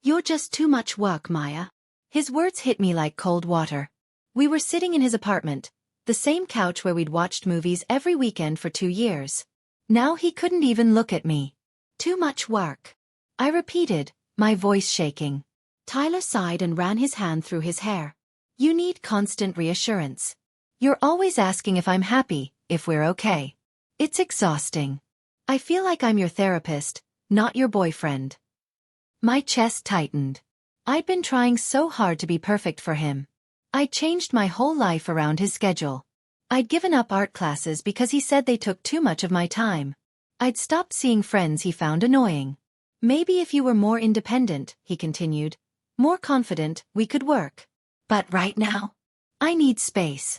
You're just too much work, Maya. His words hit me like cold water. We were sitting in his apartment, the same couch where we'd watched movies every weekend for 2 years. Now he couldn't even look at me. Too much work. I repeated, my voice shaking. Tyler sighed and ran his hand through his hair. You need constant reassurance. You're always asking if I'm happy, if we're okay. It's exhausting. I feel like I'm your therapist, not your boyfriend. My chest tightened. I'd been trying so hard to be perfect for him. I'd changed my whole life around his schedule. I'd given up art classes because he said they took too much of my time. I'd stopped seeing friends he found annoying. Maybe if you were more independent, he continued, more confident, we could work. But right now, I need space.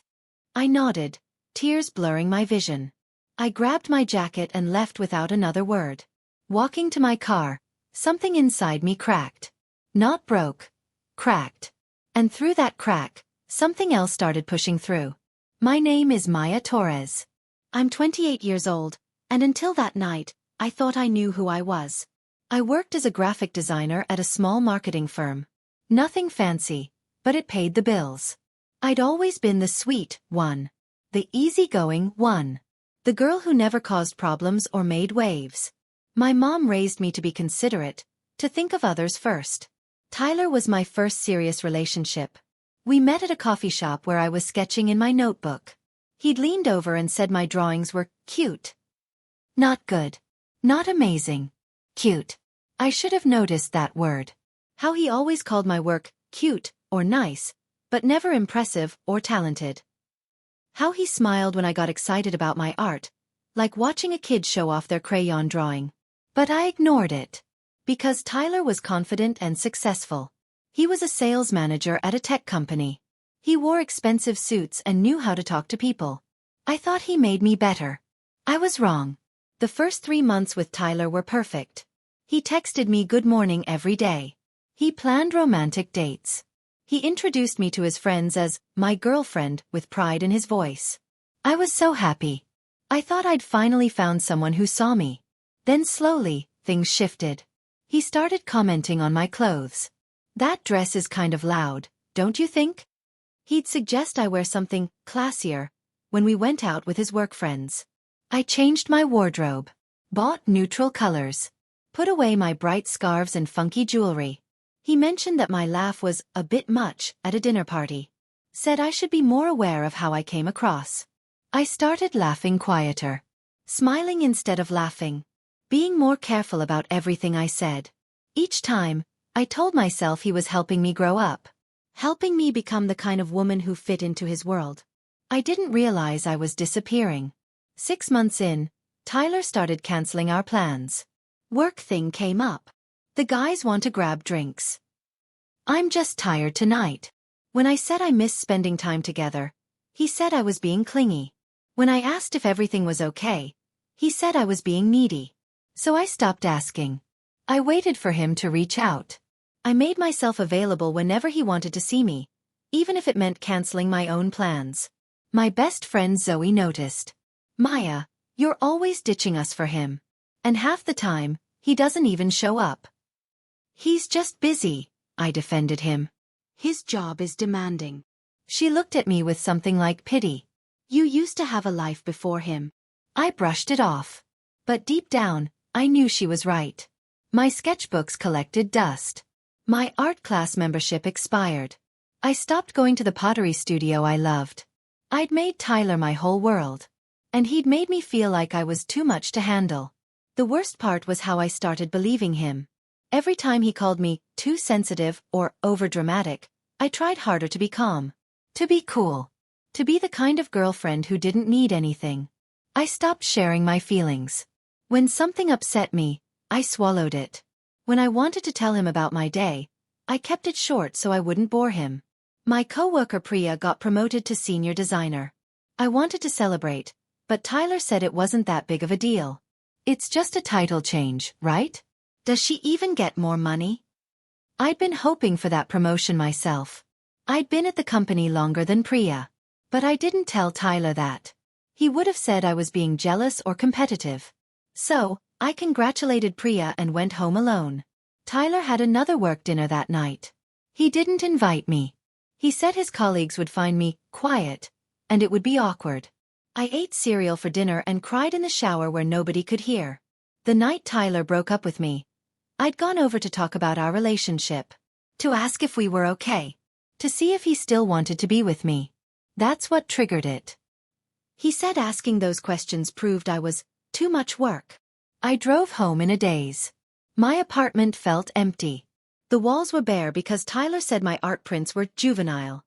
I nodded, tears blurring my vision. I grabbed my jacket and left without another word. Walking to my car, something inside me cracked. Not broke, cracked. And through that crack, something else started pushing through. My name is Maya Torres. I'm 28 years old, and until that night, I thought I knew who I was. I worked as a graphic designer at a small marketing firm. Nothing fancy, but it paid the bills. I'd always been the sweet one. The easygoing one. The girl who never caused problems or made waves. My mom raised me to be considerate, to think of others first. Tyler was my first serious relationship. We met at a coffee shop where I was sketching in my notebook. He'd leaned over and said my drawings were cute. Not good. Not amazing. Cute. I should have noticed that word. How he always called my work cute or nice, but never impressive or talented. How he smiled when I got excited about my art, like watching a kid show off their crayon drawing. But I ignored it. Because Tyler was confident and successful. He was a sales manager at a tech company. He wore expensive suits and knew how to talk to people. I thought he made me better. I was wrong. The first 3 months with Tyler were perfect. He texted me good morning every day. He planned romantic dates. He introduced me to his friends as my girlfriend with pride in his voice. I was so happy. I thought I'd finally found someone who saw me. Then slowly, things shifted. He started commenting on my clothes. That dress is kind of loud, don't you think? He'd suggest I wear something classier when we went out with his work friends. I changed my wardrobe, bought neutral colors, put away my bright scarves and funky jewelry. He mentioned that my laugh was a bit much at a dinner party. Said I should be more aware of how I came across. I started laughing quieter, smiling instead of laughing, being more careful about everything I said. Each time, I told myself he was helping me grow up, helping me become the kind of woman who fit into his world. I didn't realize I was disappearing. 6 months in, Tyler started canceling our plans. Work thing came up. The guys want to grab drinks. I'm just tired tonight. When I said I missed spending time together, he said I was being clingy. When I asked if everything was okay, he said I was being needy. So I stopped asking. I waited for him to reach out. I made myself available whenever he wanted to see me, even if it meant canceling my own plans. My best friend Zoe noticed. Maya, you're always ditching us for him. And half the time, he doesn't even show up. He's just busy, I defended him. His job is demanding. She looked at me with something like pity. You used to have a life before him. I brushed it off. But deep down, I knew she was right. My sketchbooks collected dust. My art class membership expired. I stopped going to the pottery studio I loved. I'd made Tyler my whole world. And he'd made me feel like I was too much to handle. The worst part was how I started believing him. Every time he called me too sensitive or overdramatic, I tried harder to be calm. To be cool. To be the kind of girlfriend who didn't need anything. I stopped sharing my feelings. When something upset me, I swallowed it. When I wanted to tell him about my day, I kept it short so I wouldn't bore him. My coworker Priya got promoted to senior designer. I wanted to celebrate, but Tyler said it wasn't that big of a deal. It's just a title change, right? Does she even get more money? I'd been hoping for that promotion myself. I'd been at the company longer than Priya. But I didn't tell Tyler that. He would have said I was being jealous or competitive. So, I congratulated Priya and went home alone. Tyler had another work dinner that night. He didn't invite me. He said his colleagues would find me quiet, and it would be awkward. I ate cereal for dinner and cried in the shower where nobody could hear. The night Tyler broke up with me, I'd gone over to talk about our relationship, to ask if we were okay, to see if he still wanted to be with me. That's what triggered it. He said asking those questions proved I was too much work. I drove home in a daze. My apartment felt empty. The walls were bare because Tyler said my art prints were juvenile.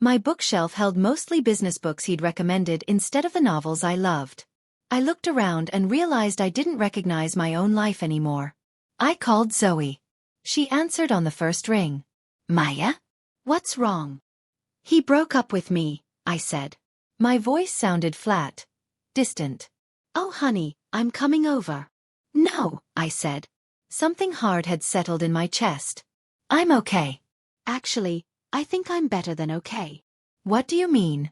My bookshelf held mostly business books he'd recommended instead of the novels I loved. I looked around and realized I didn't recognize my own life anymore. I called Zoe. She answered on the first ring. Maya? What's wrong? He broke up with me, I said. My voice sounded flat, distant. Oh honey, I'm coming over. No, I said. Something hard had settled in my chest. I'm okay. Actually, I think I'm better than okay. What do you mean?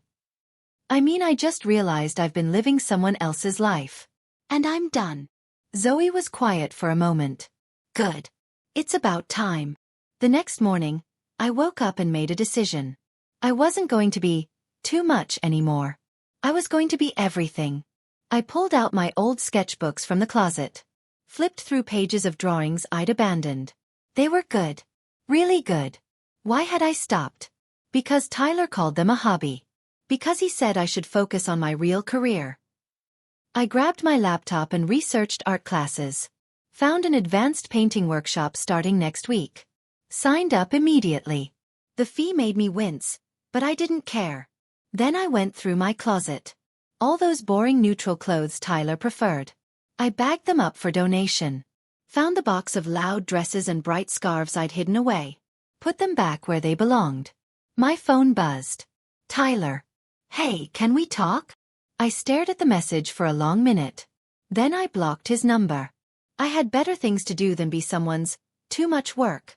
I mean I just realized I've been living someone else's life. And I'm done. Zoe was quiet for a moment. Good. It's about time. The next morning, I woke up and made a decision. I wasn't going to be too much anymore. I was going to be everything. I pulled out my old sketchbooks from the closet, flipped through pages of drawings I'd abandoned. They were good. Really good. Why had I stopped? Because Tyler called them a hobby. Because he said I should focus on my real career. I grabbed my laptop and researched art classes. Found an advanced painting workshop starting next week. Signed up immediately. The fee made me wince, but I didn't care. Then I went through my closet. All those boring neutral clothes Tyler preferred. I bagged them up for donation. Found the box of loud dresses and bright scarves I'd hidden away. Put them back where they belonged. My phone buzzed. Tyler. Hey, can we talk? I stared at the message for a long minute. Then I blocked his number. I had better things to do than be someone's too much work.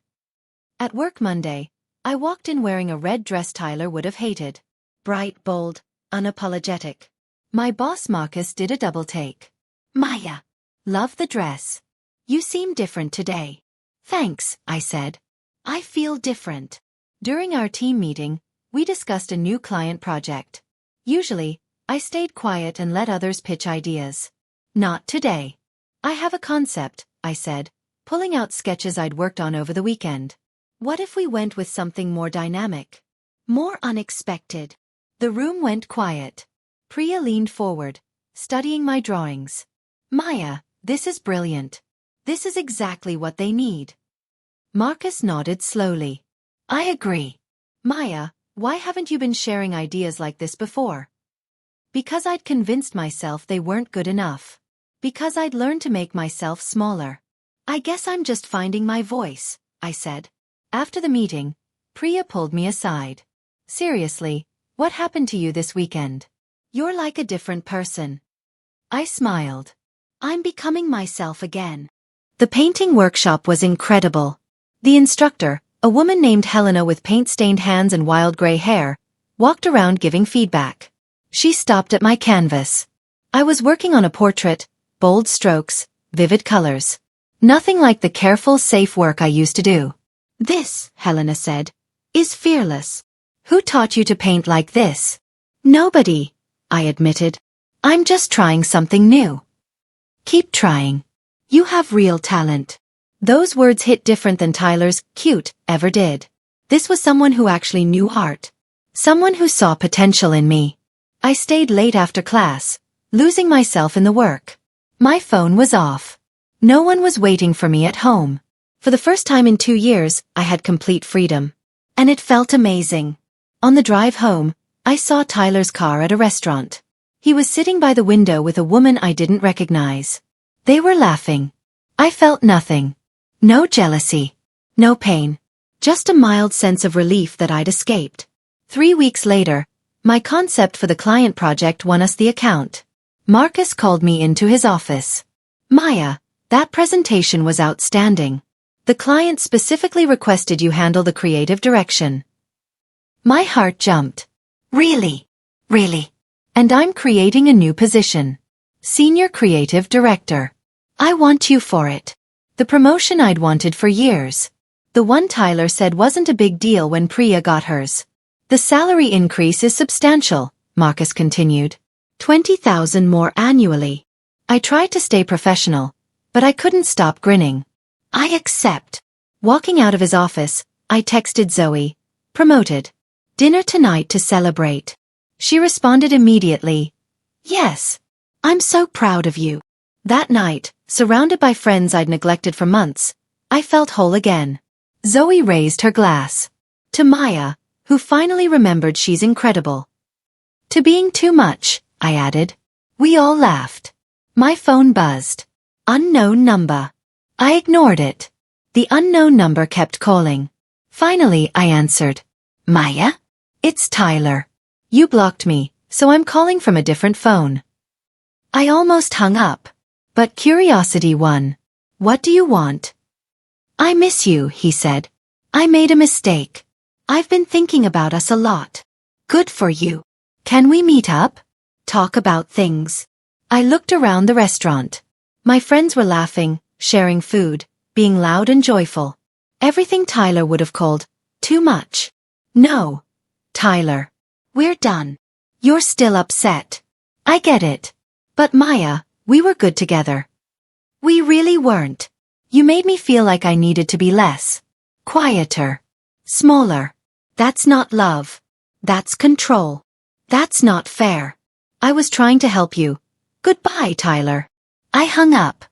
At work Monday, I walked in wearing a red dress Tyler would have hated. Bright, bold, unapologetic. My boss Marcus did a double take. Maya. Love the dress. You seem different today. Thanks, I said. I feel different. During our team meeting, we discussed a new client project. Usually, I stayed quiet and let others pitch ideas. Not today. I have a concept, I said, pulling out sketches I'd worked on over the weekend. What if we went with something more dynamic? More unexpected? The room went quiet. Priya leaned forward, studying my drawings. Maya, this is brilliant. This is exactly what they need. Marcus nodded slowly. I agree. Maya, why haven't you been sharing ideas like this before? Because I'd convinced myself they weren't good enough. Because I'd learned to make myself smaller. I guess I'm just finding my voice, I said. After the meeting, Priya pulled me aside. Seriously, what happened to you this weekend? You're like a different person. I smiled. I'm becoming myself again. The painting workshop was incredible. The instructor, a woman named Helena with paint-stained hands and wild gray hair, walked around giving feedback. She stopped at my canvas. I was working on a portrait, bold strokes, vivid colors. Nothing like the careful, safe work I used to do. This, Helena said, is fearless. Who taught you to paint like this? Nobody, I admitted. I'm just trying something new. Keep trying. You have real talent. Those words hit different than Tyler's cute ever did. This was someone who actually knew art. Someone who saw potential in me. I stayed late after class, losing myself in the work. My phone was off. No one was waiting for me at home. For the first time in 2 years, I had complete freedom. And it felt amazing. On the drive home, I saw Tyler's car at a restaurant. He was sitting by the window with a woman I didn't recognize. They were laughing. I felt nothing. No jealousy. No pain. Just a mild sense of relief that I'd escaped. 3 weeks later, my concept for the client project won us the account. Marcus called me into his office. Maya, that presentation was outstanding. The client specifically requested you handle the creative direction. My heart jumped. Really? Really? And I'm creating a new position. Senior Creative Director. I want you for it. The promotion I'd wanted for years. The one Tyler said wasn't a big deal when Priya got hers. The salary increase is substantial, Marcus continued. 20,000 more annually. I tried to stay professional, but I couldn't stop grinning. I accept. Walking out of his office, I texted Zoe. Promoted. Dinner tonight to celebrate. She responded immediately. Yes. I'm so proud of you. That night, surrounded by friends I'd neglected for months, I felt whole again. Zoe raised her glass. To Maya, who finally remembered she's incredible. To being too much, I added. We all laughed. My phone buzzed. Unknown number. I ignored it. The unknown number kept calling. Finally, I answered. Maya? It's Tyler. You blocked me, so I'm calling from a different phone. I almost hung up. But curiosity won. What do you want? I miss you, he said. I made a mistake. I've been thinking about us a lot. Good for you. Can we meet up? Talk about things. I looked around the restaurant. My friends were laughing, sharing food, being loud and joyful. Everything Tyler would have called too much. No. Tyler. We're done. You're still upset. I get it. But Maya, we were good together. We really weren't. You made me feel like I needed to be less. Quieter. Smaller. That's not love. That's control. That's not fair. I was trying to help you. Goodbye, Tyler. I hung up.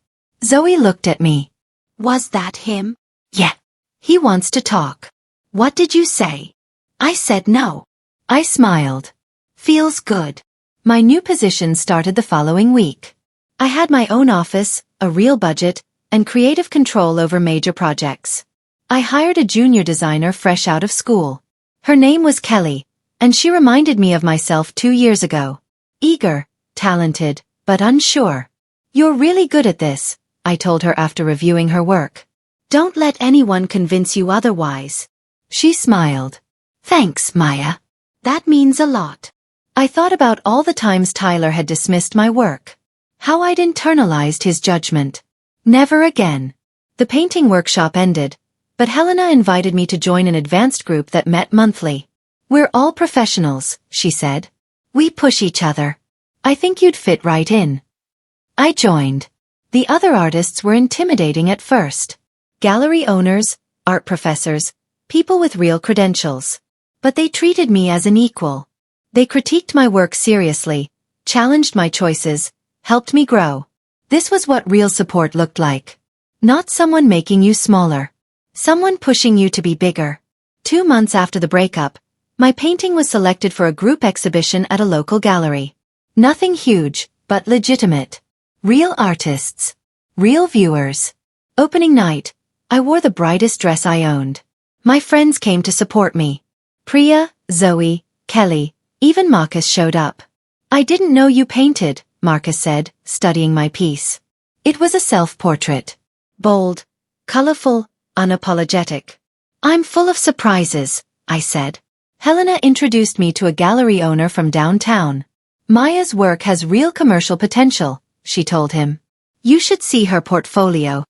Zoe looked at me. Was that him? Yeah. He wants to talk. What did you say? I said no. I smiled. Feels good. My new position started the following week. I had my own office, a real budget, and creative control over major projects. I hired a junior designer fresh out of school. Her name was Kelly, and she reminded me of myself 2 years ago. Eager, talented, but unsure. You're really good at this, I told her after reviewing her work. Don't let anyone convince you otherwise. She smiled. Thanks, Maya. That means a lot. I thought about all the times Tyler had dismissed my work. How I'd internalized his judgment. Never again. The painting workshop ended, but Helena invited me to join an advanced group that met monthly. We're all professionals, she said. We push each other. I think you'd fit right in. I joined. The other artists were intimidating at first. Gallery owners, art professors, people with real credentials. But they treated me as an equal. They critiqued my work seriously, challenged my choices, helped me grow. This was what real support looked like. Not someone making you smaller. Someone pushing you to be bigger. 2 months after the breakup, my painting was selected for a group exhibition at a local gallery. Nothing huge, but legitimate. Real artists. Real viewers. Opening night, I wore the brightest dress I owned. My friends came to support me. Priya, Zoe, Kelly, even Marcus showed up. I didn't know you painted, Marcus said, studying my piece. It was a self-portrait. Bold, colorful, unapologetic. I'm full of surprises, I said. Helena introduced me to a gallery owner from downtown. Maya's work has real commercial potential, she told him. You should see her portfolio.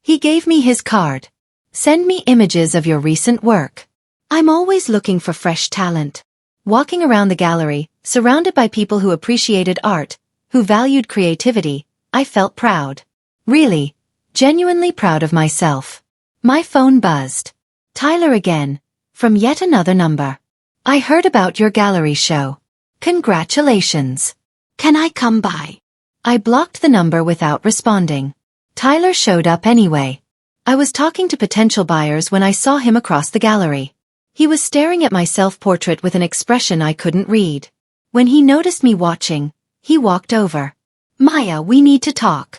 He gave me his card. Send me images of your recent work. I'm always looking for fresh talent. Walking around the gallery, surrounded by people who appreciated art, who valued creativity, I felt proud. Really, genuinely proud of myself. My phone buzzed. Tyler again, from yet another number. I heard about your gallery show. Congratulations. Can I come by? I blocked the number without responding. Tyler showed up anyway. I was talking to potential buyers when I saw him across the gallery. He was staring at my self-portrait with an expression I couldn't read. When he noticed me watching, he walked over. Maya, we need to talk.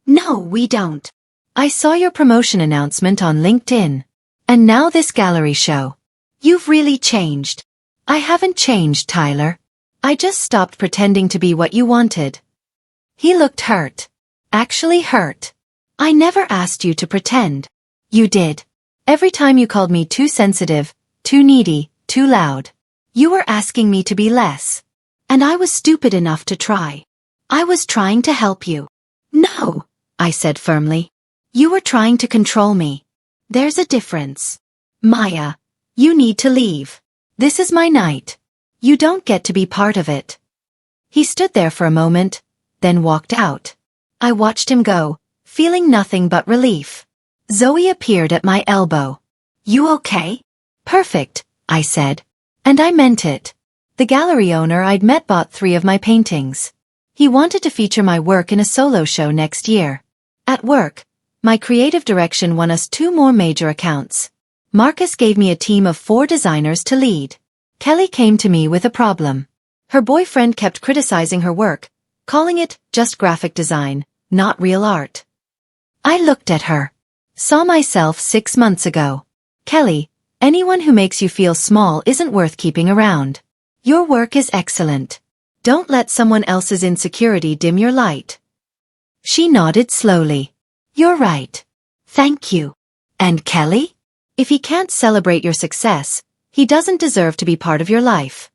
No, we don't. I saw your promotion announcement on LinkedIn. And now this gallery show. You've really changed. I haven't changed, Tyler. I just stopped pretending to be what you wanted. He looked hurt. Actually hurt. I never asked you to pretend. You did. Every time you called me too sensitive, too needy, too loud. You were asking me to be less. And I was stupid enough to try. I was trying to help you. No, I said firmly. You were trying to control me. There's a difference. Maya, you need to leave. This is my night. You don't get to be part of it. He stood there for a moment, then walked out. I watched him go, feeling nothing but relief. Zoe appeared at my elbow. You okay? Perfect, I said. And I meant it. The gallery owner I'd met bought 3 of my paintings. He wanted to feature my work in a solo show next year. At work, my creative direction won us 2 more major accounts. Marcus gave me a team of 4 designers to lead. Kelly came to me with a problem. Her boyfriend kept criticizing her work, calling it just graphic design, not real art. I looked at her. Saw myself 6 months ago. Kelly, anyone who makes you feel small isn't worth keeping around. Your work is excellent. Don't let someone else's insecurity dim your light. She nodded slowly. You're right. Thank you. And Kelly? If he can't celebrate your success, he doesn't deserve to be part of your life.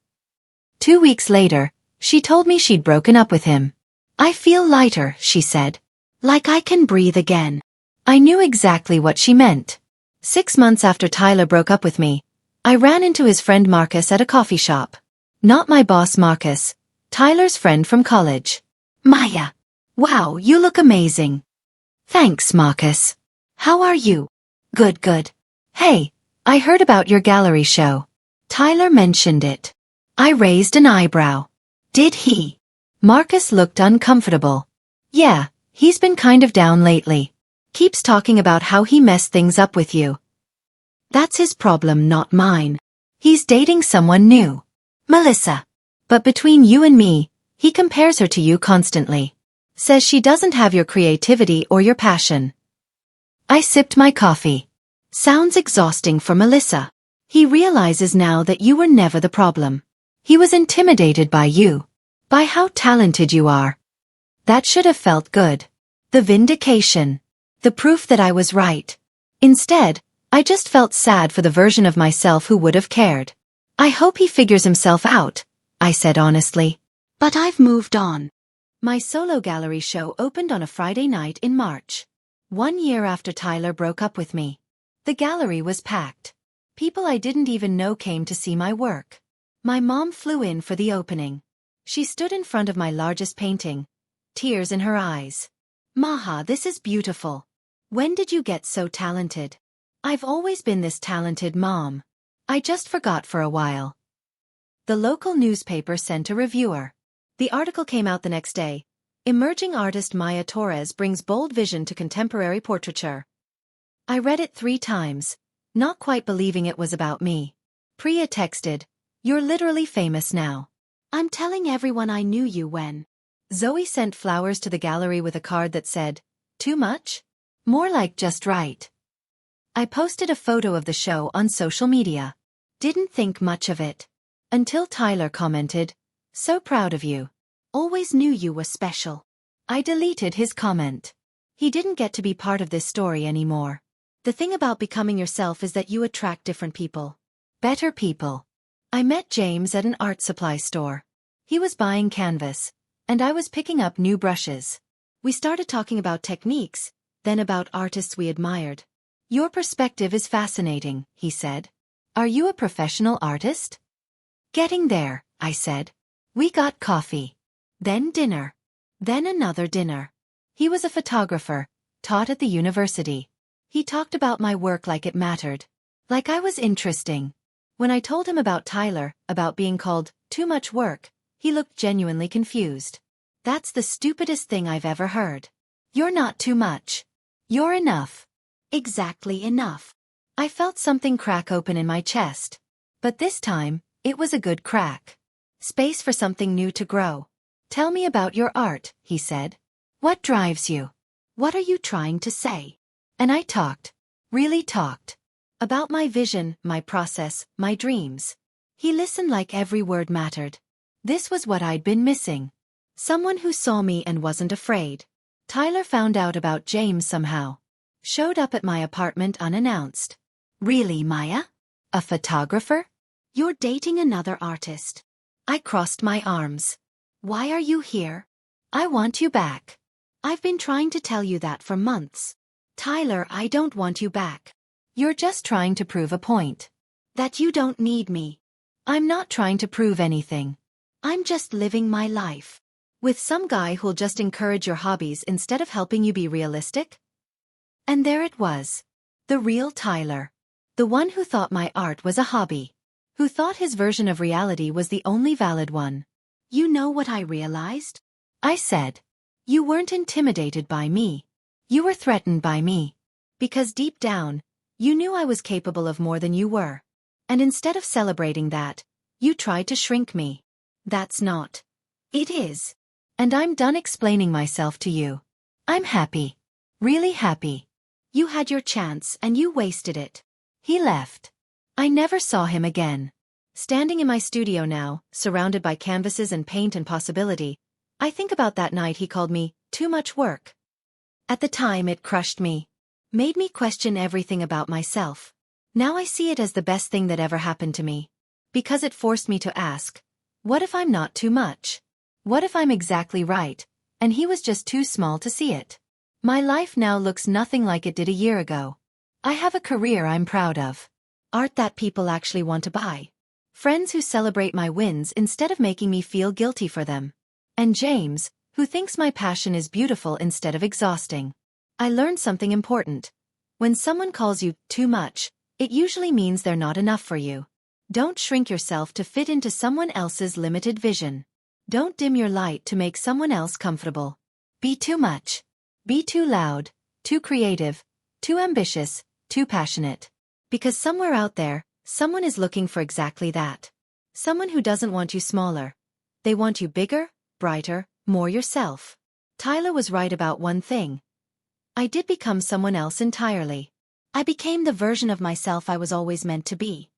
2 weeks later, she told me she'd broken up with him. I feel lighter, she said. Like I can breathe again. I knew exactly what she meant. 6 months after Tyler broke up with me, I ran into his friend Marcus at a coffee shop. Not my boss Marcus, Tyler's friend from college. Maya. Wow, you look amazing. Thanks, Marcus. How are you? Good, good. Hey, I heard about your gallery show. Tyler mentioned it. I raised an eyebrow. Did he? Marcus looked uncomfortable. Yeah, he's been kind of down lately. Keeps talking about how he messed things up with you. That's his problem, not mine. He's dating someone new. Melissa. But between you and me, he compares her to you constantly. Says she doesn't have your creativity or your passion. I sipped my coffee. Sounds exhausting for Melissa. He realizes now that you were never the problem. He was intimidated by you. By how talented you are. That should have felt good. The vindication. The proof that I was right. Instead, I just felt sad for the version of myself who would have cared. I hope he figures himself out, I said honestly. But I've moved on. My solo gallery show opened on a Friday night in March. 1 year after Tyler broke up with me. The gallery was packed. People I didn't even know came to see my work. My mom flew in for the opening. She stood in front of my largest painting, tears in her eyes. Maha, this is beautiful. When did you get so talented? I've always been this talented, Mom. I just forgot for a while. The local newspaper sent a reviewer. The article came out the next day. Emerging artist Maya Torres brings bold vision to contemporary portraiture. I read it 3 times, not quite believing it was about me. Priya texted, "You're literally famous now. I'm telling everyone I knew you when." Zoe sent flowers to the gallery with a card that said, "Too much? More like just right." I posted a photo of the show on social media. Didn't think much of it. Until Tyler commented, "So proud of you. Always knew you were special." I deleted his comment. He didn't get to be part of this story anymore. The thing about becoming yourself is that you attract different people. Better people. I met James at an art supply store. He was buying canvas, and I was picking up new brushes. We started talking about techniques, then about artists we admired. "Your perspective is fascinating," he said. "Are you a professional artist?" "Getting there," I said. We got coffee. Then dinner. Then another dinner. He was a photographer, taught at the university. He talked about my work like it mattered. Like I was interesting. When I told him about Tyler, about being called too much work, he looked genuinely confused. "That's the stupidest thing I've ever heard. You're not too much. You're enough." Exactly enough. I felt something crack open in my chest. But this time, it was a good crack. Space for something new to grow. "Tell me about your art," he said. "What drives you? What are you trying to say?" And I talked. Really talked. About my vision, my process, my dreams. He listened like every word mattered. This was what I'd been missing. Someone who saw me and wasn't afraid. Tyler found out about James somehow. Showed up at my apartment unannounced. "Really, Maya? A photographer? You're dating another artist." I crossed my arms. "Why are you here?" "I want you back. I've been trying to tell you that for months." Tyler, I don't want you back. You're just trying to prove a point. That you don't need me. I'm not trying to prove anything. I'm just living my life. With some guy who'll just encourage your hobbies instead of helping you be realistic? And there it was. The real Tyler. The one who thought my art was a hobby. Who thought his version of reality was the only valid one. You know what I realized? I said. You weren't intimidated by me. You were threatened by me. Because deep down, you knew I was capable of more than you were. And instead of celebrating that, you tried to shrink me. That's not. It is. And I'm done explaining myself to you. I'm happy. Really happy. You had your chance and you wasted it. He left. I never saw him again. Standing in my studio now, surrounded by canvases and paint and possibility, I think about that night he called me, too much work. At the time it crushed me. Made me question everything about myself. Now I see it as the best thing that ever happened to me. Because it forced me to ask, what if I'm not too much? What if I'm exactly right, and he was just too small to see it? My life now looks nothing like it did a year ago. I have a career I'm proud of. Art that people actually want to buy. Friends who celebrate my wins instead of making me feel guilty for them. And James, who thinks my passion is beautiful instead of exhausting. I learned something important. When someone calls you too much, it usually means they're not enough for you. Don't shrink yourself to fit into someone else's limited vision. Don't dim your light to make someone else comfortable. Be too much. Be too loud, too creative, too ambitious, too passionate. Because somewhere out there, someone is looking for exactly that. Someone who doesn't want you smaller. They want you bigger, brighter, more yourself. Tyler was right about one thing. I did become someone else entirely. I became the version of myself I was always meant to be.